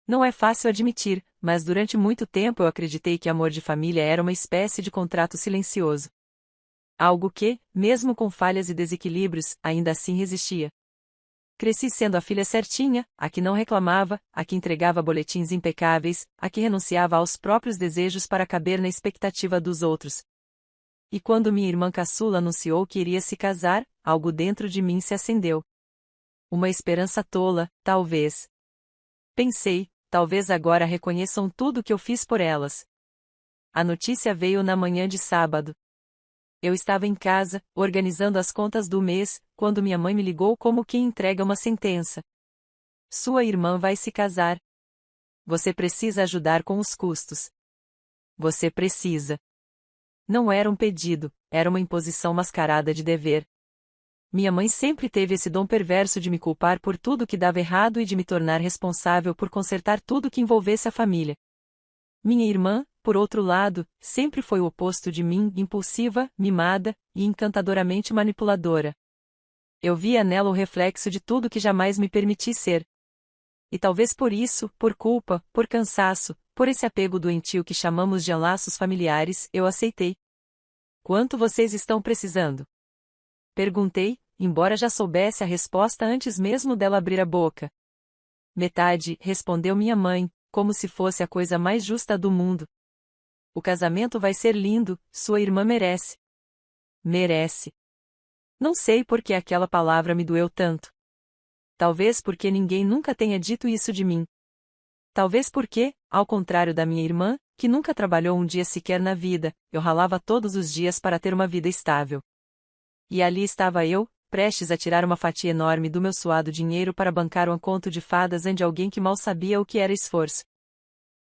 Não é fácil admitir, mas durante muito tempo eu acreditei que amor de família era uma espécie de contrato silencioso. Algo que, mesmo com falhas e desequilíbrios, ainda assim resistia. Cresci sendo a filha certinha, a que não reclamava, a que entregava boletins impecáveis, a que renunciava aos próprios desejos para caber na expectativa dos outros. E quando minha irmã caçula anunciou que iria se casar, algo dentro de mim se acendeu. Uma esperança tola, talvez. Pensei, talvez agora reconheçam tudo que eu fiz por elas. A notícia veio na manhã de sábado. Eu estava em casa, organizando as contas do mês, quando minha mãe me ligou como quem entrega uma sentença. Sua irmã vai se casar. Você precisa ajudar com os custos. Você precisa. Não era um pedido, era uma imposição mascarada de dever. Minha mãe sempre teve esse dom perverso de me culpar por tudo que dava errado e de me tornar responsável por consertar tudo que envolvesse a família. Minha irmã, por outro lado, sempre foi o oposto de mim, impulsiva, mimada e encantadoramente manipuladora. Eu via nela o reflexo de tudo que jamais me permiti ser. E talvez por isso, por culpa, por cansaço, por esse apego doentio que chamamos de laços familiares, eu aceitei. Quanto vocês estão precisando? Perguntei, embora já soubesse a resposta antes mesmo dela abrir a boca. Metade, respondeu minha mãe, como se fosse a coisa mais justa do mundo. O casamento vai ser lindo, sua irmã merece. Merece. Não sei por que aquela palavra me doeu tanto. Talvez porque ninguém nunca tenha dito isso de mim. Talvez porque, ao contrário da minha irmã, que nunca trabalhou um dia sequer na vida, eu ralava todos os dias para ter uma vida estável. E ali estava eu, prestes a tirar uma fatia enorme do meu suado dinheiro para bancar um conto de fadas de alguém que mal sabia o que era esforço.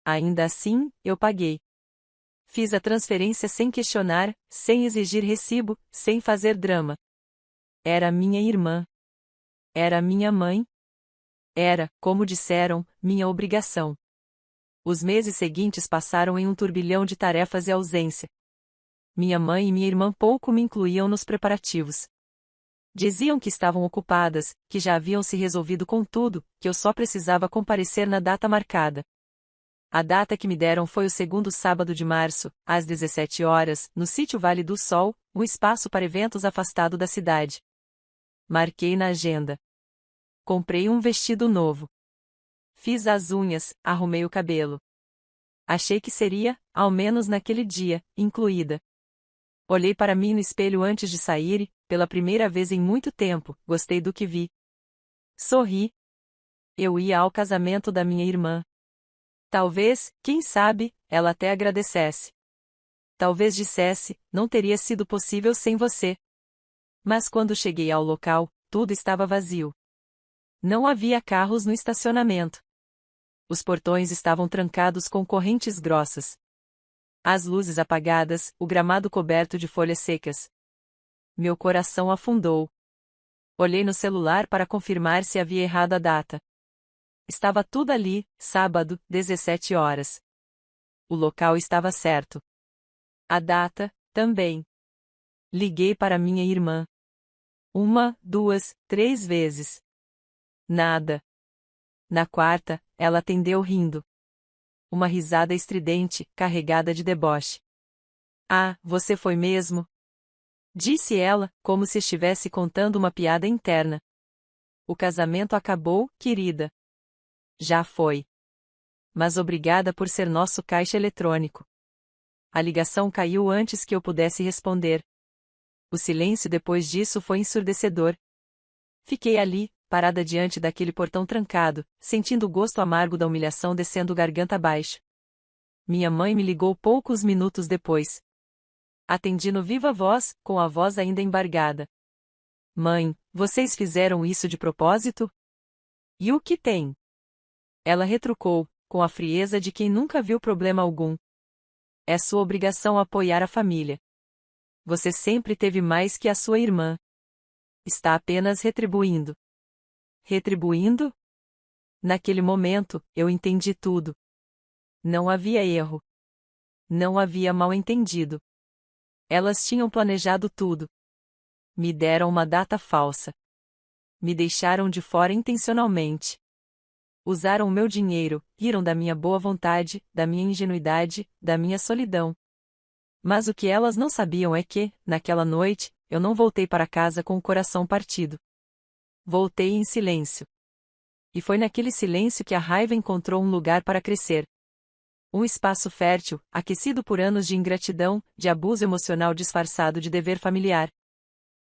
Ainda assim, eu paguei. Fiz a transferência sem questionar, sem exigir recibo, sem fazer drama. Era minha irmã. Era minha mãe. Era, como disseram, minha obrigação. Os meses seguintes passaram em um turbilhão de tarefas e ausência. Minha mãe e minha irmã pouco me incluíam nos preparativos. Diziam que estavam ocupadas, que já haviam se resolvido com tudo, que eu só precisava comparecer na data marcada. A data que me deram foi o segundo sábado de março, às 17 horas, no sítio Vale do Sol, um espaço para eventos afastado da cidade. Marquei na agenda. Comprei um vestido novo. Fiz as unhas, arrumei o cabelo. Achei que seria, ao menos naquele dia, incluída. Olhei para mim no espelho antes de sair e, pela primeira vez em muito tempo, gostei do que vi. Sorri. Eu ia ao casamento da minha irmã. Talvez, quem sabe, ela até agradecesse. Talvez dissesse, não teria sido possível sem você. Mas quando cheguei ao local, tudo estava vazio. Não havia carros no estacionamento. Os portões estavam trancados com correntes grossas. As luzes apagadas, o gramado coberto de folhas secas. Meu coração afundou. Olhei no celular para confirmar se havia errado a data. Estava tudo ali, sábado, 17 horas. O local estava certo. A data, também. Liguei para minha irmã. 1, 2, 3 vezes. Nada. Na quarta, ela atendeu rindo. Uma risada estridente, carregada de deboche. Ah, você foi mesmo? Disse ela, como se estivesse contando uma piada interna. O casamento acabou, querida. Já foi. Mas obrigada por ser nosso caixa eletrônico. A ligação caiu antes que eu pudesse responder. O silêncio depois disso foi ensurdecedor. Fiquei ali, parada diante daquele portão trancado, sentindo o gosto amargo da humilhação descendo garganta abaixo. Minha mãe me ligou poucos minutos depois. Atendi no viva voz, com a voz ainda embargada. Mãe, vocês fizeram isso de propósito? E o que tem? Ela retrucou, com a frieza de quem nunca viu problema algum. É sua obrigação apoiar a família. Você sempre teve mais que a sua irmã. Está apenas retribuindo. Retribuindo? Naquele momento, eu entendi tudo. Não havia erro. Não havia mal-entendido. Elas tinham planejado tudo. Me deram uma data falsa. Me deixaram de fora intencionalmente. Usaram o meu dinheiro, riram da minha boa vontade, da minha ingenuidade, da minha solidão. Mas o que elas não sabiam é que, naquela noite, eu não voltei para casa com o coração partido. Voltei em silêncio. E foi naquele silêncio que a raiva encontrou um lugar para crescer. Um espaço fértil, aquecido por anos de ingratidão, de abuso emocional disfarçado de dever familiar.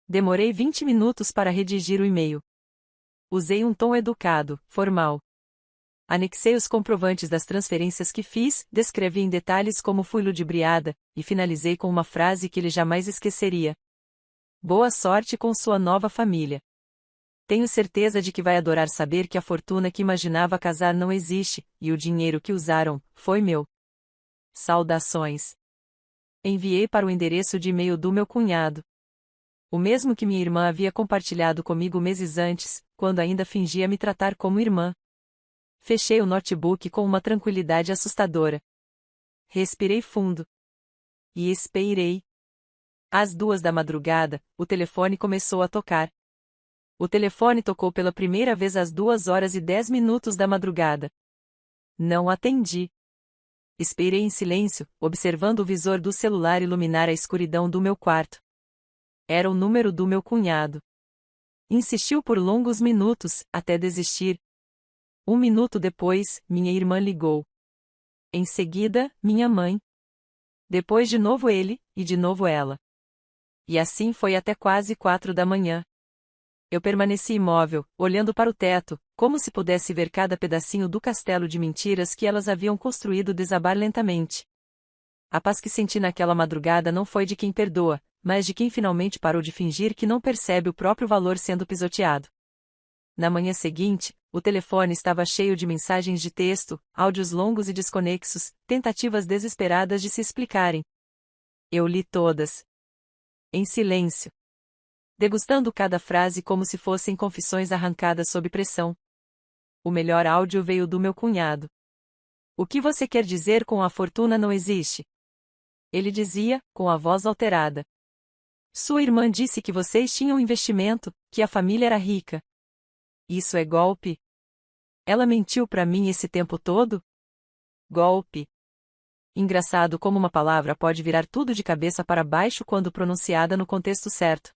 Demorei 20 minutos para redigir o e-mail. Usei um tom educado, formal. Anexei os comprovantes das transferências que fiz, descrevi em detalhes como fui ludibriada, e finalizei com uma frase que ele jamais esqueceria. Boa sorte com sua nova família. Tenho certeza de que vai adorar saber que a fortuna que imaginava casar não existe, e o dinheiro que usaram, foi meu. Saudações. Enviei para o endereço de e-mail do meu cunhado. O mesmo que minha irmã havia compartilhado comigo meses antes, quando ainda fingia me tratar como irmã. Fechei o notebook com uma tranquilidade assustadora. Respirei fundo. E esperei. Às 2 da madrugada, o telefone começou a tocar. O telefone tocou pela primeira vez às 2h10 da madrugada. Não atendi. Esperei em silêncio, observando o visor do celular iluminar a escuridão do meu quarto. Era o número do meu cunhado. Insistiu por longos minutos, até desistir. 1 minuto depois, minha irmã ligou. Em seguida, minha mãe. Depois de novo ele, e de novo ela. E assim foi até quase 4 da manhã. Eu permaneci imóvel, olhando para o teto, como se pudesse ver cada pedacinho do castelo de mentiras que elas haviam construído desabar lentamente. A paz que senti naquela madrugada não foi de quem perdoa, mas de quem finalmente parou de fingir que não percebe o próprio valor sendo pisoteado. Na manhã seguinte, o telefone estava cheio de mensagens de texto, áudios longos e desconexos, tentativas desesperadas de se explicarem. Eu li todas. Em silêncio. Degustando cada frase como se fossem confissões arrancadas sob pressão. O melhor áudio veio do meu cunhado. O que você quer dizer com a fortuna não existe? Ele dizia, com a voz alterada. Sua irmã disse que vocês tinham investimento, que a família era rica. Isso é golpe? Ela mentiu para mim esse tempo todo? Golpe. Engraçado como uma palavra pode virar tudo de cabeça para baixo quando pronunciada no contexto certo.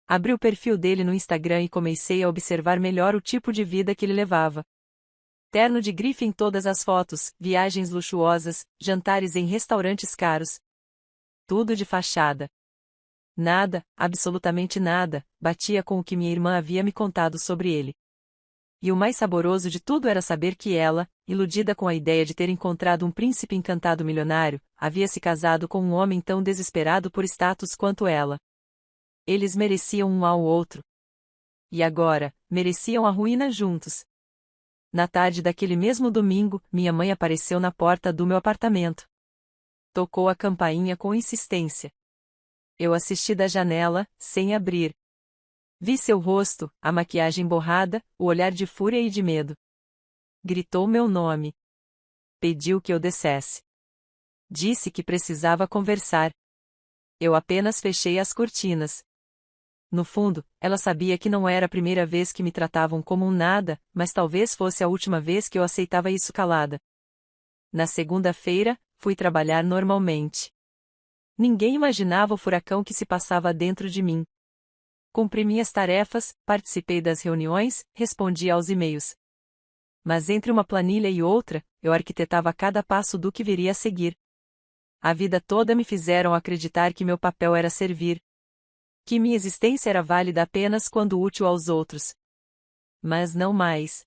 Abri o perfil dele no Instagram e comecei a observar melhor o tipo de vida que ele levava. Terno de grife em todas as fotos, viagens luxuosas, jantares em restaurantes caros. Tudo de fachada. Nada, absolutamente nada, batia com o que minha irmã havia me contado sobre ele. E o mais saboroso de tudo era saber que ela, iludida com a ideia de ter encontrado um príncipe encantado milionário, havia se casado com um homem tão desesperado por status quanto ela. Eles mereciam um ao outro. E agora, mereciam a ruína juntos. Na tarde daquele mesmo domingo, minha mãe apareceu na porta do meu apartamento. Tocou a campainha com insistência. Eu assisti da janela, sem abrir. Vi seu rosto, a maquiagem borrada, o olhar de fúria e de medo. Gritou meu nome. Pediu que eu descesse. Disse que precisava conversar. Eu apenas fechei as cortinas. No fundo, ela sabia que não era a primeira vez que me tratavam como um nada, mas talvez fosse a última vez que eu aceitava isso calada. Na segunda-feira, fui trabalhar normalmente. Ninguém imaginava o furacão que se passava dentro de mim. Cumpri minhas tarefas, participei das reuniões, respondi aos e-mails. Mas entre uma planilha e outra, eu arquitetava cada passo do que viria a seguir. A vida toda me fizeram acreditar que meu papel era servir. Que minha existência era válida apenas quando útil aos outros. Mas não mais.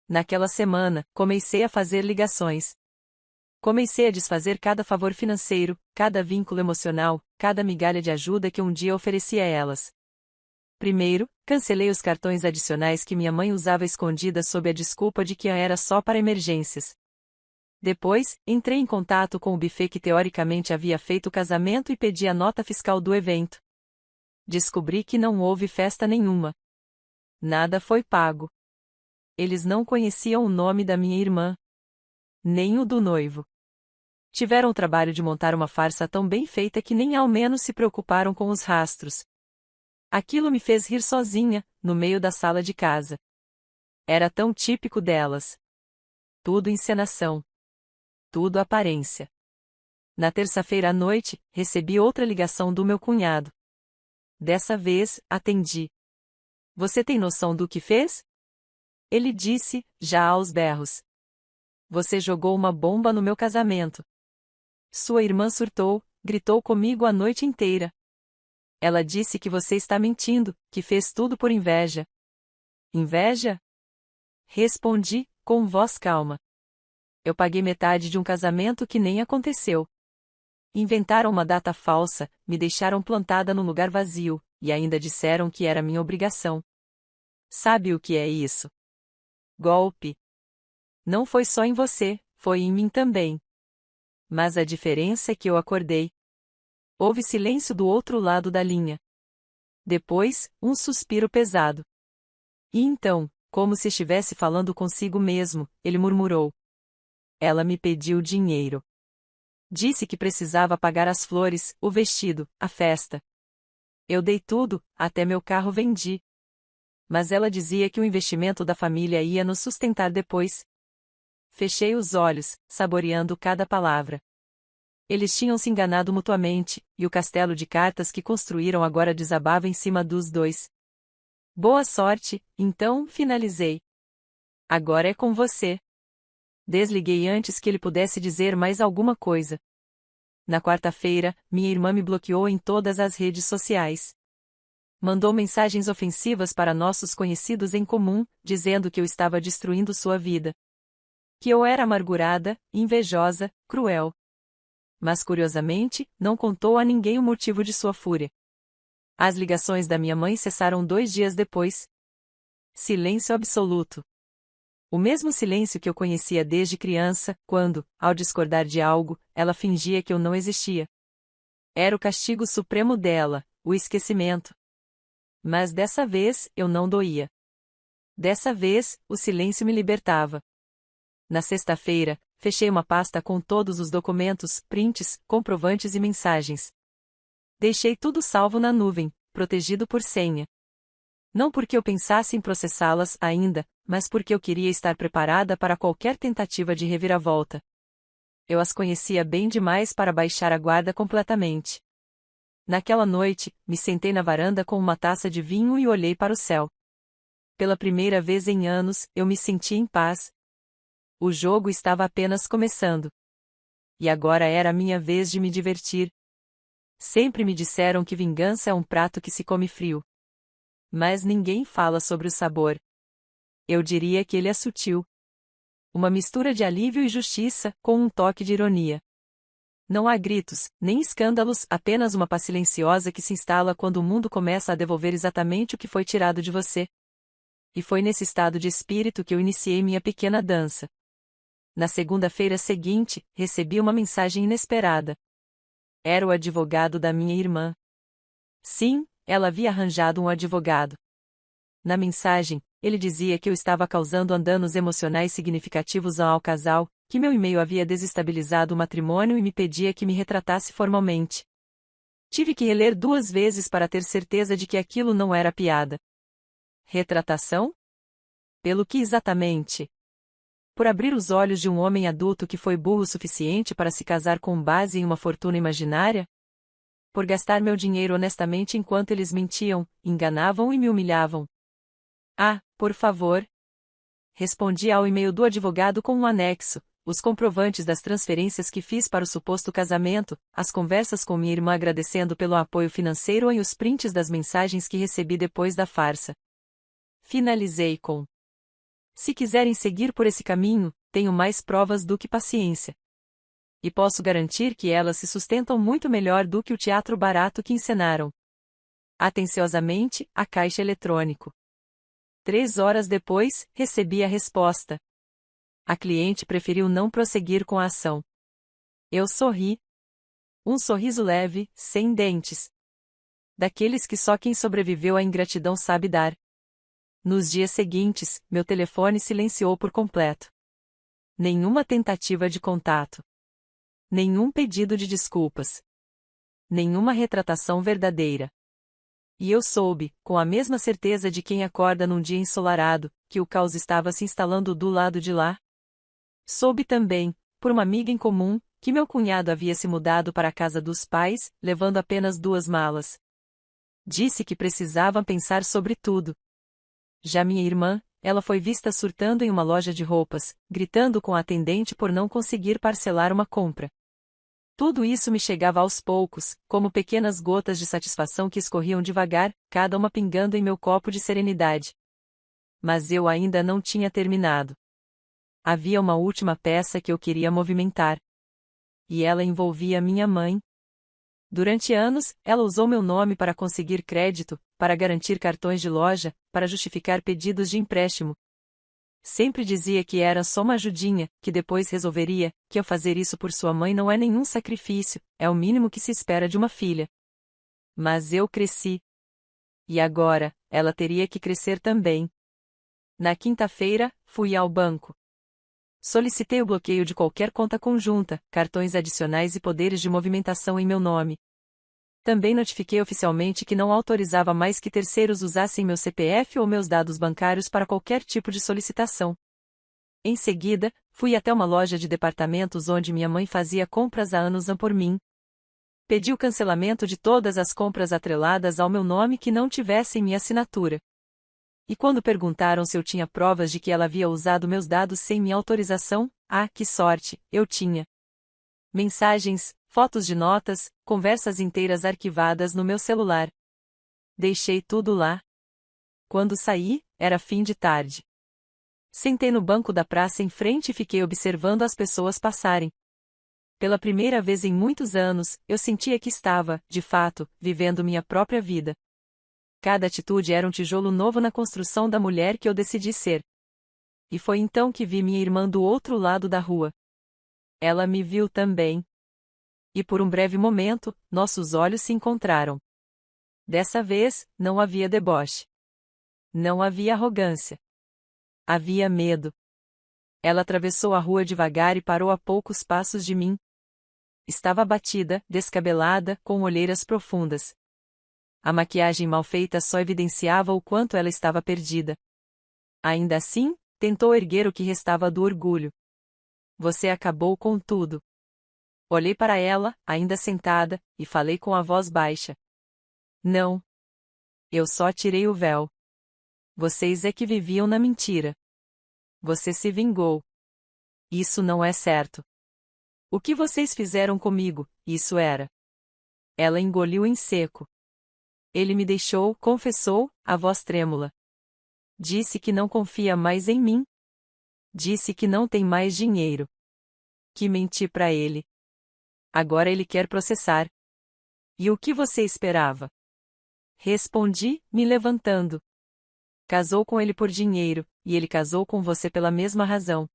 Naquela semana, comecei a fazer ligações. Comecei a desfazer cada favor financeiro, cada vínculo emocional, cada migalha de ajuda que um dia oferecia a elas. Primeiro, cancelei os cartões adicionais que minha mãe usava escondida sob a desculpa de que era só para emergências. Depois, entrei em contato com o buffet que teoricamente havia feito o casamento e pedi a nota fiscal do evento. Descobri que não houve festa nenhuma. Nada foi pago. Eles não conheciam o nome da minha irmã. Nem o do noivo. Tiveram o trabalho de montar uma farsa tão bem feita que nem ao menos se preocuparam com os rastros. Aquilo me fez rir sozinha, no meio da sala de casa. Era tão típico delas. Tudo encenação. Tudo aparência. Na terça-feira à noite, recebi outra ligação do meu cunhado. Dessa vez, atendi. Você tem noção do que fez? Ele disse, já aos berros. Você jogou uma bomba no meu casamento. Sua irmã surtou, gritou comigo a noite inteira. Ela disse que você está mentindo, que fez tudo por inveja. Inveja? Respondi, com voz calma. Eu paguei metade de um casamento que nem aconteceu. Inventaram uma data falsa, me deixaram plantada num lugar vazio, e ainda disseram que era minha obrigação. Sabe o que é isso? Golpe. Não foi só em você, foi em mim também. Mas a diferença é que eu acordei. Houve silêncio do outro lado da linha. Depois, um suspiro pesado. E então, como se estivesse falando consigo mesmo, ele murmurou. Ela me pediu dinheiro. Disse que precisava pagar as flores, o vestido, a festa. Eu dei tudo, até meu carro vendi. Mas ela dizia que o investimento da família ia nos sustentar depois. Fechei os olhos, saboreando cada palavra. Eles tinham se enganado mutuamente, e o castelo de cartas que construíram agora desabava em cima dos dois. Boa sorte, então, finalizei. Agora é com você. Desliguei antes que ele pudesse dizer mais alguma coisa. Na quarta-feira, minha irmã me bloqueou em todas as redes sociais. Mandou mensagens ofensivas para nossos conhecidos em comum, dizendo que eu estava destruindo sua vida. Que eu era amargurada, invejosa, cruel. Mas curiosamente, não contou a ninguém o motivo de sua fúria. As ligações da minha mãe cessaram 2 dias depois. Silêncio absoluto. O mesmo silêncio que eu conhecia desde criança, quando, ao discordar de algo, ela fingia que eu não existia. Era o castigo supremo dela, o esquecimento. Mas dessa vez, eu não doía. Dessa vez, o silêncio me libertava. Na sexta-feira, fechei uma pasta com todos os documentos, prints, comprovantes e mensagens. Deixei tudo salvo na nuvem, protegido por senha. Não porque eu pensasse em processá-las ainda, mas porque eu queria estar preparada para qualquer tentativa de reviravolta. Eu as conhecia bem demais para baixar a guarda completamente. Naquela noite, me sentei na varanda com uma taça de vinho e olhei para o céu. Pela primeira vez em anos, eu me senti em paz. O jogo estava apenas começando. E agora era a minha vez de me divertir. Sempre me disseram que vingança é um prato que se come frio. Mas ninguém fala sobre o sabor. Eu diria que ele é sutil. Uma mistura de alívio e justiça, com um toque de ironia. Não há gritos, nem escândalos, apenas uma paz silenciosa que se instala quando o mundo começa a devolver exatamente o que foi tirado de você. E foi nesse estado de espírito que eu iniciei minha pequena dança. Na segunda-feira seguinte, recebi uma mensagem inesperada. Era o advogado da minha irmã. Sim, ela havia arranjado um advogado. Na mensagem, ele dizia que eu estava causando danos emocionais significativos ao casal, que meu e-mail havia desestabilizado o matrimônio e me pedia que me retratasse formalmente. Tive que reler 2 vezes para ter certeza de que aquilo não era piada. Retratação? Pelo que exatamente? Por abrir os olhos de um homem adulto que foi burro o suficiente para se casar com base em uma fortuna imaginária? Por gastar meu dinheiro honestamente enquanto eles mentiam, enganavam e me humilhavam. Ah, por favor. Respondi ao e-mail do advogado com um anexo, os comprovantes das transferências que fiz para o suposto casamento, as conversas com minha irmã agradecendo pelo apoio financeiro e os prints das mensagens que recebi depois da farsa. Finalizei com: se quiserem seguir por esse caminho, tenho mais provas do que paciência. E posso garantir que elas se sustentam muito melhor do que o teatro barato que encenaram. Atenciosamente, a caixa eletrônico. 3 horas depois, recebi a resposta. A cliente preferiu não prosseguir com a ação. Eu sorri. Um sorriso leve, sem dentes. Daqueles que só quem sobreviveu à ingratidão sabe dar. Nos dias seguintes, meu telefone silenciou por completo. Nenhuma tentativa de contato. Nenhum pedido de desculpas. Nenhuma retratação verdadeira. E eu soube, com a mesma certeza de quem acorda num dia ensolarado, que o caos estava se instalando do lado de lá. Soube também, por uma amiga em comum, que meu cunhado havia se mudado para a casa dos pais, levando apenas 2 malas. Disse que precisava pensar sobre tudo. Já minha irmã, ela foi vista surtando em uma loja de roupas, gritando com a atendente por não conseguir parcelar uma compra. Tudo isso me chegava aos poucos, como pequenas gotas de satisfação que escorriam devagar, cada uma pingando em meu copo de serenidade. Mas eu ainda não tinha terminado. Havia uma última peça que eu queria movimentar. E ela envolvia minha mãe. Durante anos, ela usou meu nome para conseguir crédito, para garantir cartões de loja, para justificar pedidos de empréstimo. Sempre dizia que era só uma ajudinha, que depois resolveria, que eu fazer isso por sua mãe não é nenhum sacrifício, é o mínimo que se espera de uma filha. Mas eu cresci. E agora, ela teria que crescer também. Na quinta-feira, fui ao banco. Solicitei o bloqueio de qualquer conta conjunta, cartões adicionais e poderes de movimentação em meu nome. Também notifiquei oficialmente que não autorizava mais que terceiros usassem meu CPF ou meus dados bancários para qualquer tipo de solicitação. Em seguida, fui até uma loja de departamentos onde minha mãe fazia compras há anos por mim. Pedi o cancelamento de todas as compras atreladas ao meu nome que não tivessem minha assinatura. E quando perguntaram se eu tinha provas de que ela havia usado meus dados sem minha autorização, que sorte, eu tinha. Mensagens, fotos de notas, conversas inteiras arquivadas no meu celular. Deixei tudo lá. Quando saí, era fim de tarde. Sentei no banco da praça em frente e fiquei observando as pessoas passarem. Pela primeira vez em muitos anos, eu sentia que estava, de fato, vivendo minha própria vida. Cada atitude era um tijolo novo na construção da mulher que eu decidi ser. E foi então que vi minha irmã do outro lado da rua. Ela me viu também. E por um breve momento, nossos olhos se encontraram. Dessa vez, não havia deboche. Não havia arrogância. Havia medo. Ela atravessou a rua devagar e parou a poucos passos de mim. Estava abatida, descabelada, com olheiras profundas. A maquiagem mal feita só evidenciava o quanto ela estava perdida. Ainda assim, tentou erguer o que restava do orgulho. Você acabou com tudo. Olhei para ela, ainda sentada, e falei com a voz baixa. Não. Eu só tirei o véu. Vocês é que viviam na mentira. Você se vingou. Isso não é certo. O que vocês fizeram comigo, isso era. Ela engoliu em seco. Ele me deixou, confessou, a voz trêmula. Disse que não confia mais em mim. Disse que não tem mais dinheiro. Que menti para ele. Agora ele quer processar. E o que você esperava? Respondi, me levantando. Casou com ele por dinheiro, e ele casou com você pela mesma razão.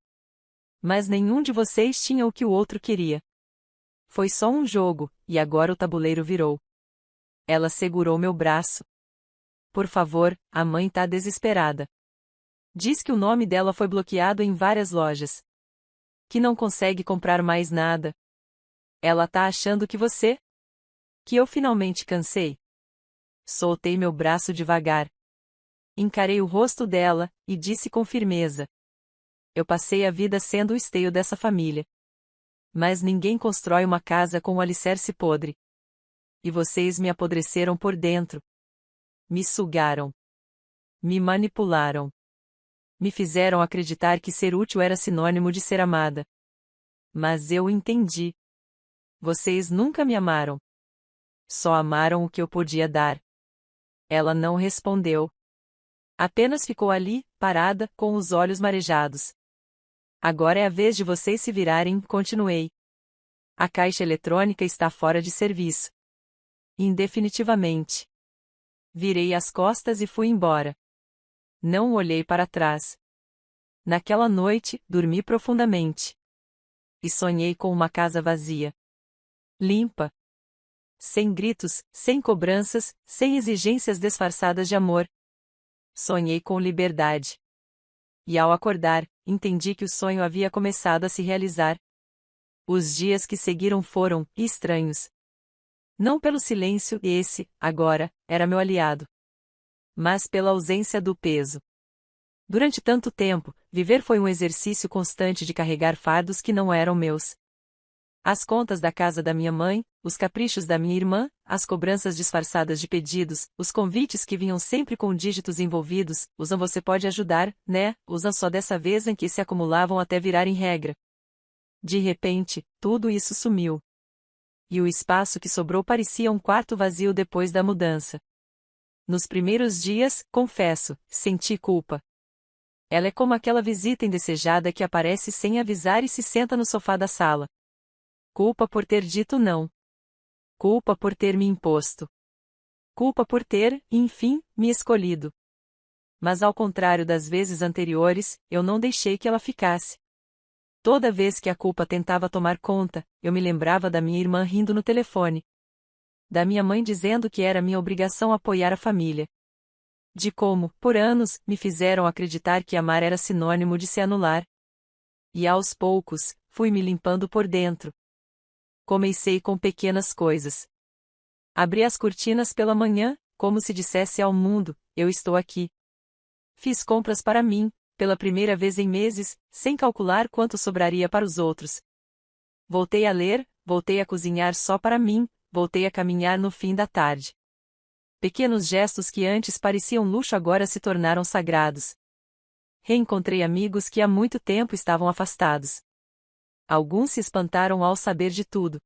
Mas nenhum de vocês tinha o que o outro queria. Foi só um jogo, e agora o tabuleiro virou. Ela segurou meu braço. Por favor, a mãe tá desesperada. Diz que o nome dela foi bloqueado em várias lojas. Que não consegue comprar mais nada. Ela tá achando que você? Que eu finalmente cansei. Soltei meu braço devagar. Encarei o rosto dela, e disse com firmeza. Eu passei a vida sendo o esteio dessa família. Mas ninguém constrói uma casa com um alicerce podre. E vocês me apodreceram por dentro. Me sugaram. Me manipularam. Me fizeram acreditar que ser útil era sinônimo de ser amada. Mas eu entendi. Vocês nunca me amaram. Só amaram o que eu podia dar. Ela não respondeu. Apenas ficou ali, parada, com os olhos marejados. Agora é a vez de vocês se virarem, continuei. A caixa eletrônica está fora de serviço. Indefinitivamente. Virei as costas e fui embora. Não olhei para trás. Naquela noite, dormi profundamente. E sonhei com uma casa vazia. Limpa. Sem gritos, sem cobranças, sem exigências disfarçadas de amor. Sonhei com liberdade. E ao acordar, entendi que o sonho havia começado a se realizar. Os dias que seguiram foram estranhos. Não pelo silêncio, esse, agora, era meu aliado. Mas pela ausência do peso. Durante tanto tempo, viver foi um exercício constante de carregar fardos que não eram meus. As contas da casa da minha mãe, os caprichos da minha irmã, as cobranças disfarçadas de pedidos, os convites que vinham sempre com dígitos envolvidos, usam você pode ajudar, né? Usam só dessa vez em que se acumulavam até virarem regra. De repente, tudo isso sumiu. E o espaço que sobrou parecia um quarto vazio depois da mudança. Nos primeiros dias, confesso, senti culpa. Ela é como aquela visita indesejada que aparece sem avisar e se senta no sofá da sala. Culpa por ter dito não. Culpa por ter me imposto. Culpa por ter, enfim, me escolhido. Mas ao contrário das vezes anteriores, eu não deixei que ela ficasse. Toda vez que a culpa tentava tomar conta, eu me lembrava da minha irmã rindo no telefone. Da minha mãe dizendo que era minha obrigação apoiar a família. De como, por anos, me fizeram acreditar que amar era sinônimo de se anular. E aos poucos, fui me limpando por dentro. Comecei com pequenas coisas. Abri as cortinas pela manhã, como se dissesse ao mundo, eu estou aqui. Fiz compras para mim, pela primeira vez em meses, sem calcular quanto sobraria para os outros. Voltei a ler, voltei a cozinhar só para mim, voltei a caminhar no fim da tarde. Pequenos gestos que antes pareciam luxo agora se tornaram sagrados. Reencontrei amigos que há muito tempo estavam afastados. Alguns se espantaram ao saber de tudo.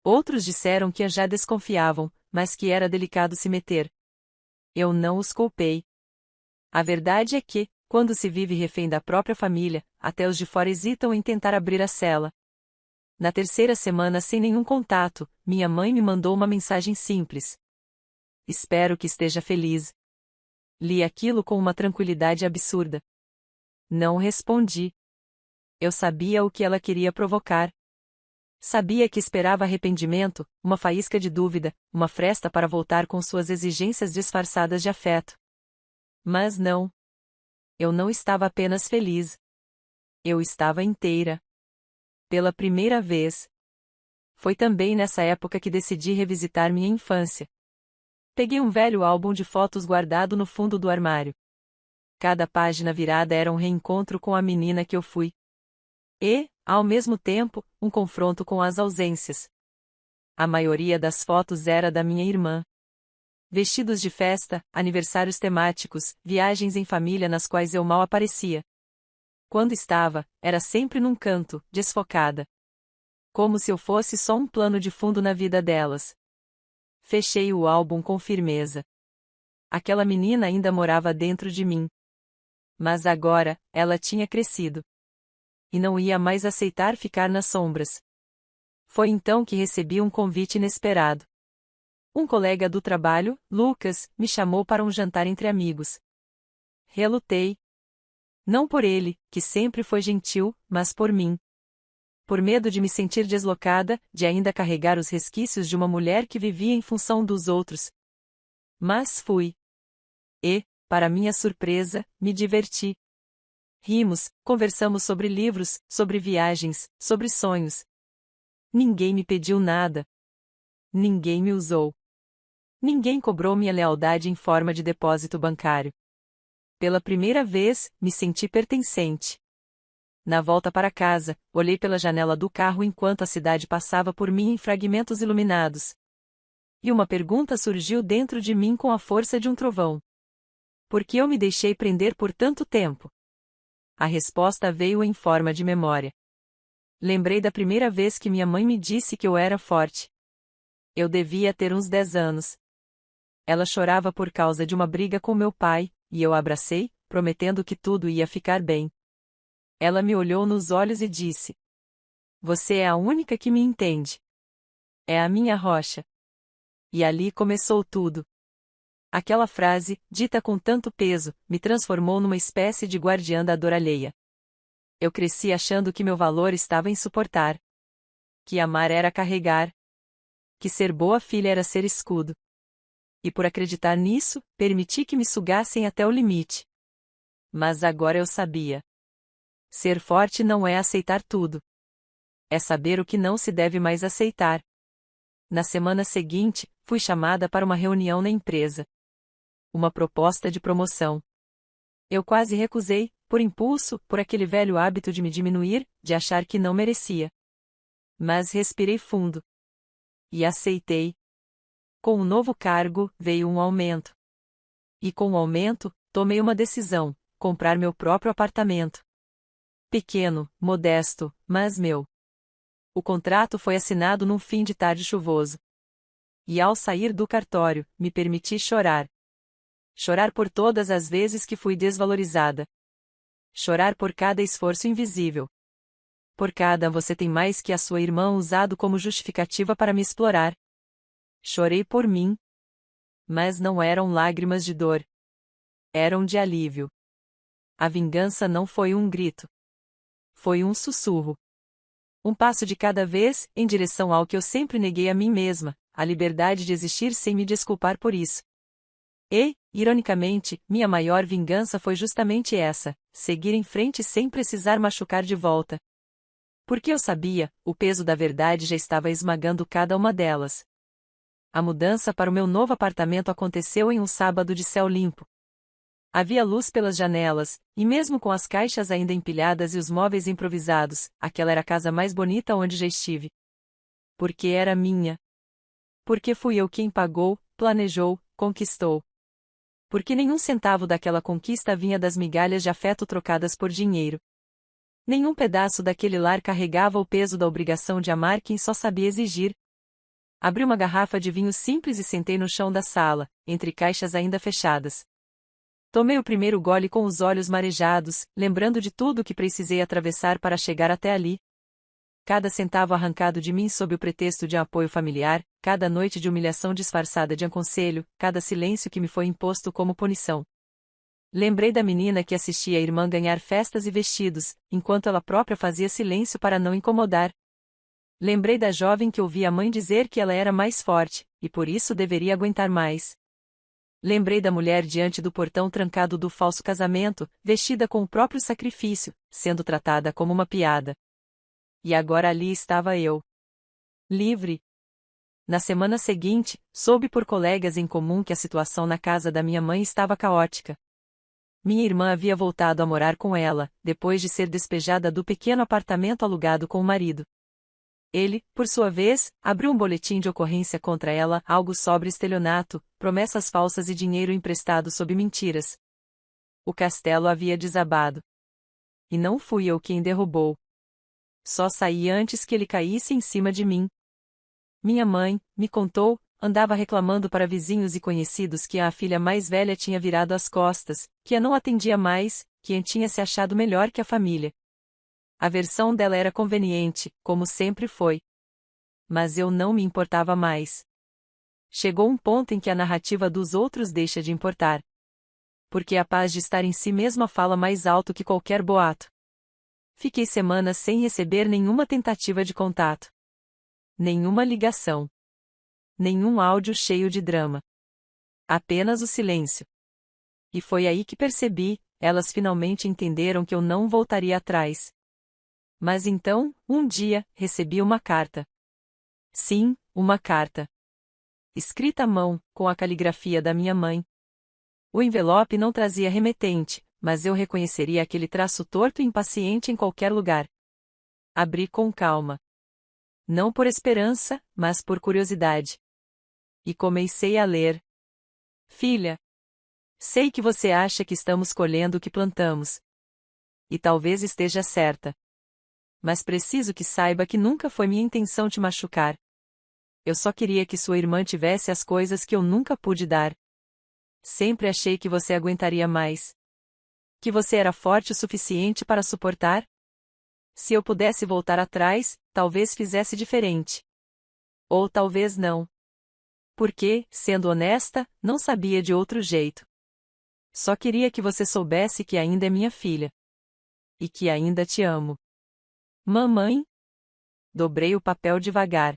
Outros disseram que já desconfiavam, mas que era delicado se meter. Eu não os culpei. A verdade é que, quando se vive refém da própria família, até os de fora hesitam em tentar abrir a cela. Na terceira semana sem nenhum contato, minha mãe me mandou uma mensagem simples. Espero que esteja feliz. Li aquilo com uma tranquilidade absurda. Não respondi. Eu sabia o que ela queria provocar. Sabia que esperava arrependimento, uma faísca de dúvida, uma fresta para voltar com suas exigências disfarçadas de afeto. Mas não. Eu não estava apenas feliz. Eu estava inteira. Pela primeira vez. Foi também nessa época que decidi revisitar minha infância. Peguei um velho álbum de fotos guardado no fundo do armário. Cada página virada era um reencontro com a menina que eu fui. E, ao mesmo tempo, um confronto com as ausências. A maioria das fotos era da minha irmã. Vestidos de festa, aniversários temáticos, viagens em família nas quais eu mal aparecia. Quando estava, era sempre num canto, desfocada. Como se eu fosse só um plano de fundo na vida delas. Fechei o álbum com firmeza. Aquela menina ainda morava dentro de mim. Mas agora, ela tinha crescido. E não ia mais aceitar ficar nas sombras. Foi então que recebi um convite inesperado. Um colega do trabalho, Lucas, me chamou para um jantar entre amigos. Relutei. Não por ele, que sempre foi gentil, mas por mim. Por medo de me sentir deslocada, de ainda carregar os resquícios de uma mulher que vivia em função dos outros. Mas fui. E, para minha surpresa, me diverti. Rimos, conversamos sobre livros, sobre viagens, sobre sonhos. Ninguém me pediu nada. Ninguém me usou. Ninguém cobrou minha lealdade em forma de depósito bancário. Pela primeira vez, me senti pertencente. Na volta para casa, olhei pela janela do carro enquanto a cidade passava por mim em fragmentos iluminados. E uma pergunta surgiu dentro de mim com a força de um trovão. Por que eu me deixei prender por tanto tempo? A resposta veio em forma de memória. Lembrei da primeira vez que minha mãe me disse que eu era forte. Eu devia ter uns 10 anos. Ela chorava por causa de uma briga com meu pai, e eu a abracei, prometendo que tudo ia ficar bem. Ela me olhou nos olhos e disse: Você é a única que me entende. É a minha rocha. E ali começou tudo. Aquela frase, dita com tanto peso, me transformou numa espécie de guardiã da dor alheia. Eu cresci achando que meu valor estava em suportar. Que amar era carregar. Que ser boa filha era ser escudo. E por acreditar nisso, permiti que me sugassem até o limite. Mas agora eu sabia. Ser forte não é aceitar tudo. É saber o que não se deve mais aceitar. Na semana seguinte, fui chamada para uma reunião na empresa. Uma proposta de promoção. Eu quase recusei, por impulso, por aquele velho hábito de me diminuir, de achar que não merecia. Mas respirei fundo. E aceitei. Com o novo cargo, veio um aumento. E com o aumento, tomei uma decisão: comprar meu próprio apartamento. Pequeno, modesto, mas meu. O contrato foi assinado num fim de tarde chuvoso. E ao sair do cartório, me permiti chorar. Chorar por todas as vezes que fui desvalorizada. Chorar por cada esforço invisível. Por cada "você tem mais que a sua irmã" usado como justificativa para me explorar. Chorei por mim. Mas não eram lágrimas de dor. Eram de alívio. A vingança não foi um grito. Foi um sussurro. Um passo de cada vez, em direção ao que eu sempre neguei a mim mesma, a liberdade de existir sem me desculpar por isso. E, ironicamente, minha maior vingança foi justamente essa: seguir em frente sem precisar machucar de volta. Porque eu sabia, o peso da verdade já estava esmagando cada uma delas. A mudança para o meu novo apartamento aconteceu em um sábado de céu limpo. Havia luz pelas janelas, e mesmo com as caixas ainda empilhadas e os móveis improvisados, aquela era a casa mais bonita onde já estive. Porque era minha. Porque fui eu quem pagou, planejou, conquistou. Porque nenhum centavo daquela conquista vinha das migalhas de afeto trocadas por dinheiro. Nenhum pedaço daquele lar carregava o peso da obrigação de amar quem só sabia exigir. Abri uma garrafa de vinho simples e sentei no chão da sala, entre caixas ainda fechadas. Tomei o primeiro gole com os olhos marejados, lembrando de tudo o que precisei atravessar para chegar até ali. Cada centavo arrancado de mim sob o pretexto de apoio familiar, cada noite de humilhação disfarçada de aconselho, cada silêncio que me foi imposto como punição. Lembrei da menina que assistia a irmã ganhar festas e vestidos, enquanto ela própria fazia silêncio para não incomodar. Lembrei da jovem que ouvia a mãe dizer que ela era mais forte, e por isso deveria aguentar mais. Lembrei da mulher diante do portão trancado do falso casamento, vestida com o próprio sacrifício, sendo tratada como uma piada. E agora ali estava eu. Livre. Na semana seguinte, soube por colegas em comum que a situação na casa da minha mãe estava caótica. Minha irmã havia voltado a morar com ela, depois de ser despejada do pequeno apartamento alugado com o marido. Ele, por sua vez, abriu um boletim de ocorrência contra ela, algo sobre estelionato, promessas falsas e dinheiro emprestado sob mentiras. O castelo havia desabado. E não fui eu quem derrubou. Só saí antes que ele caísse em cima de mim. Minha mãe, me contou, andava reclamando para vizinhos e conhecidos que a filha mais velha tinha virado as costas, que a não atendia mais, que tinha se achado melhor que a família. A versão dela era conveniente, como sempre foi. Mas eu não me importava mais. Chegou um ponto em que a narrativa dos outros deixa de importar. Porque a paz de estar em si mesma fala mais alto que qualquer boato. Fiquei semanas sem receber nenhuma tentativa de contato. Nenhuma ligação. Nenhum áudio cheio de drama. Apenas o silêncio. E foi aí que percebi, elas finalmente entenderam que eu não voltaria atrás. Mas então, um dia, recebi uma carta. Sim, uma carta. Escrita à mão, com a caligrafia da minha mãe. O envelope não trazia remetente, mas eu reconheceria aquele traço torto e impaciente em qualquer lugar. Abri com calma. Não por esperança, mas por curiosidade. E comecei a ler. Filha, sei que você acha que estamos colhendo o que plantamos. E talvez esteja certa. Mas preciso que saiba que nunca foi minha intenção te machucar. Eu só queria que sua irmã tivesse as coisas que eu nunca pude dar. Sempre achei que você aguentaria mais. Que você era forte o suficiente para suportar. Se eu pudesse voltar atrás, talvez fizesse diferente. Ou talvez não. Porque, sendo honesta, não sabia de outro jeito. Só queria que você soubesse que ainda é minha filha. E que ainda te amo. Mamãe? Dobrei o papel devagar.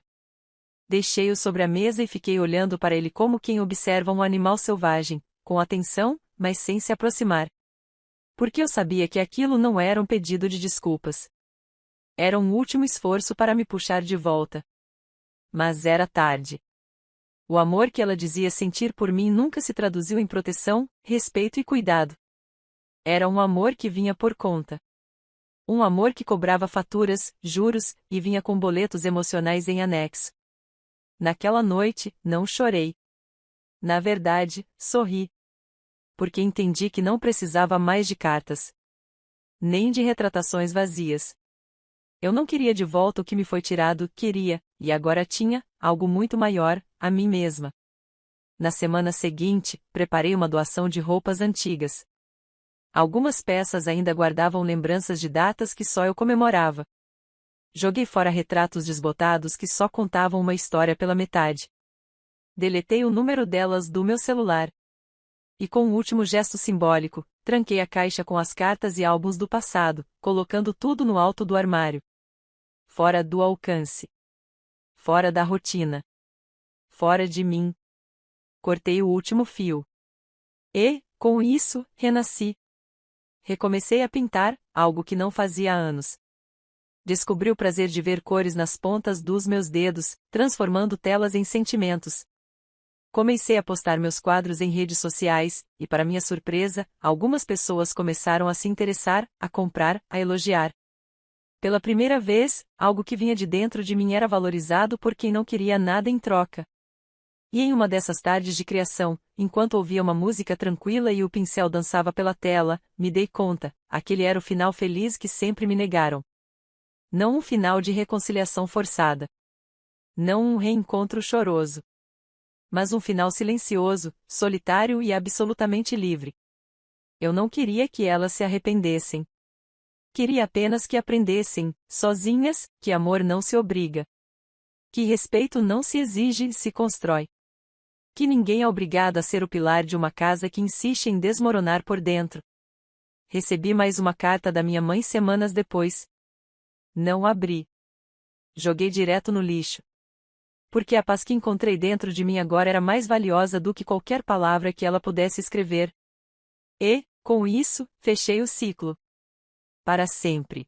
Deixei-o sobre a mesa e fiquei olhando para ele como quem observa um animal selvagem, com atenção, mas sem se aproximar. Porque eu sabia que aquilo não era um pedido de desculpas. Era um último esforço para me puxar de volta. Mas era tarde. O amor que ela dizia sentir por mim nunca se traduziu em proteção, respeito e cuidado. Era um amor que vinha por conta. Um amor que cobrava faturas, juros, e vinha com boletos emocionais em anexo. Naquela noite, não chorei. Na verdade, sorri. Porque entendi que não precisava mais de cartas. Nem de retratações vazias. Eu não queria de volta o que me foi tirado, queria, e agora tinha, algo muito maior, a mim mesma. Na semana seguinte, preparei uma doação de roupas antigas. Algumas peças ainda guardavam lembranças de datas que só eu comemorava. Joguei fora retratos desbotados que só contavam uma história pela metade. Deletei o número delas do meu celular. E com um último gesto simbólico, tranquei a caixa com as cartas e álbuns do passado, colocando tudo no alto do armário. Fora do alcance. Fora da rotina. Fora de mim. Cortei o último fio. E, com isso, renasci. Recomecei a pintar, algo que não fazia há anos. Descobri o prazer de ver cores nas pontas dos meus dedos, transformando telas em sentimentos. Comecei a postar meus quadros em redes sociais, e para minha surpresa, algumas pessoas começaram a se interessar, a comprar, a elogiar. Pela primeira vez, algo que vinha de dentro de mim era valorizado por quem não queria nada em troca. E em uma dessas tardes de criação, enquanto ouvia uma música tranquila e o pincel dançava pela tela, me dei conta, aquele era o final feliz que sempre me negaram. Não um final de reconciliação forçada. Não um reencontro choroso. Mas um final silencioso, solitário e absolutamente livre. Eu não queria que elas se arrependessem. Queria apenas que aprendessem, sozinhas, que amor não se obriga. Que respeito não se exige, se constrói. Que ninguém é obrigado a ser o pilar de uma casa que insiste em desmoronar por dentro. Recebi mais uma carta da minha mãe semanas depois. Não abri. Joguei direto no lixo. Porque a paz que encontrei dentro de mim agora era mais valiosa do que qualquer palavra que ela pudesse escrever. E, com isso, fechei o ciclo. Para sempre.